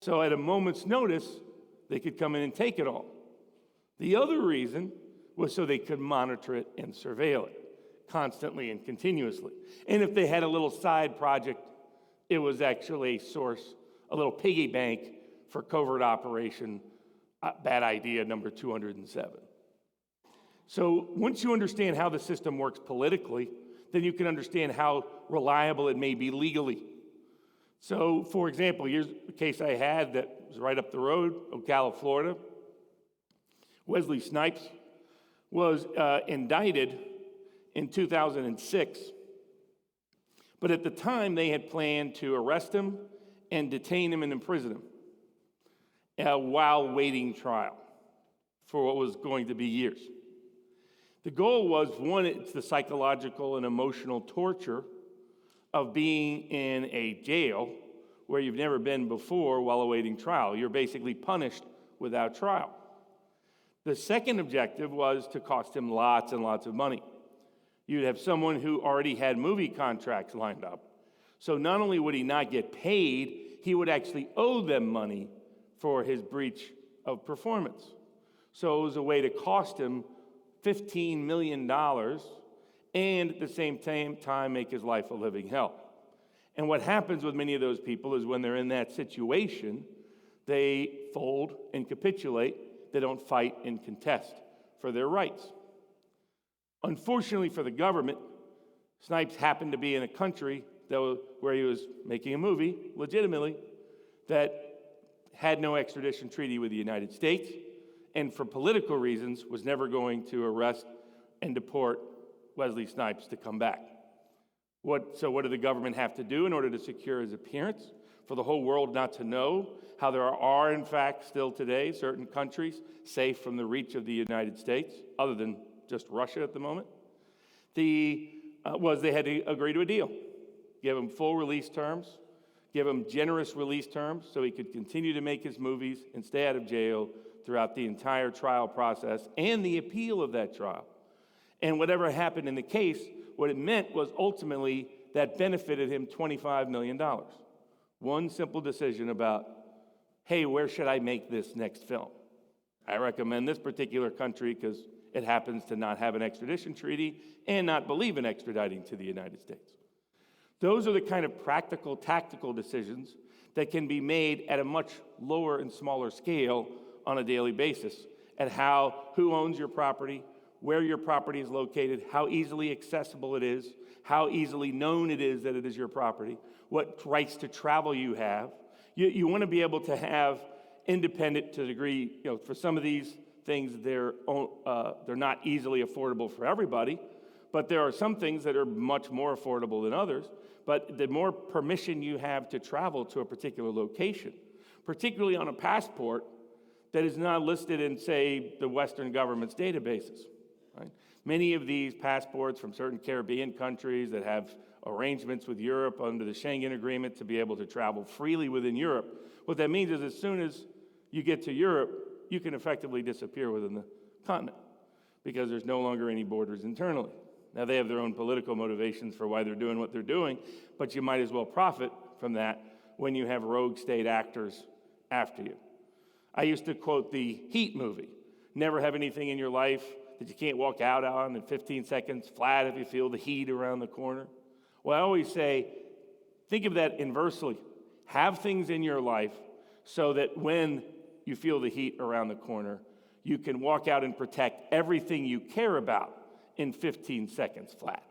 So at a moment's notice, they could come in and take it all. The other reason was so they could monitor it and surveil it constantly and continuously. And if they had a little side project, it was actually a source, a little piggy bank for covert operation, bad idea number 207. So once you understand how the system works politically, then you can understand how reliable it may be legally. So, for example, here's a case I had that was right up the road, Ocala, Florida. Wesley Snipes was indicted in 2006, but at the time they had planned to arrest him and detain him and imprison him while waiting trial for what was going to be years. The goal was, one, it's the psychological and emotional torture of being in a jail where you've never been before while awaiting trial. You're basically punished without trial. The second objective was to cost him lots and lots of money. You'd have someone who already had movie contracts lined up. So not only would he not get paid, he would actually owe them money for his breach of performance. So it was a way to cost him $15 million and at the same time make his life a living hell. And what happens with many of those people is when they're in that situation, they fold and capitulate. They don't fight and contest for their rights. Unfortunately for the government, Snipes happened to be in a country where he was making a movie, legitimately, that had no extradition treaty with the United States, and for political reasons was never going to arrest and deport Wesley Snipes to come back. So what did the government have to do in order to secure his appearance? For the whole world not to know how there are, in fact, still today, certain countries safe from the reach of the United States, other than just Russia at the moment, they had to agree to a deal. Give him full release terms, give him generous release terms so he could continue to make his movies and stay out of jail throughout the entire trial process and the appeal of that trial. And whatever happened in the case, what it meant was ultimately that benefited him $25 million. One simple decision about, hey, where should I make this next film? I recommend this particular country because it happens to not have an extradition treaty and not believe in extraditing to the United States. Those are the kind of practical, tactical decisions that can be made at a much lower and smaller scale on a daily basis at who owns your property, where your property is located, how easily accessible it is, how easily known it is that it is your property, what rights to travel you have. You want to be able to have independent to a degree, for some of these things, they're not easily affordable for everybody, but there are some things that are much more affordable than others. But the more permission you have to travel to a particular location, particularly on a passport that is not listed in, say, the Western government's databases. Right? Many of these passports from certain Caribbean countries that have arrangements with Europe under the Schengen Agreement to be able to travel freely within Europe, what that means is as soon as you get to Europe, you can effectively disappear within the continent because there's no longer any borders internally. Now, they have their own political motivations for why they're doing what they're doing, but you might as well profit from that when you have rogue state actors after you. I used to quote the Heat movie. Never have anything in your life that you can't walk out on in 15 seconds flat if you feel the heat around the corner. Well, I always say, think of that inversely. Have things in your life so that when you feel the heat around the corner, you can walk out and protect everything you care about in 15 seconds flat.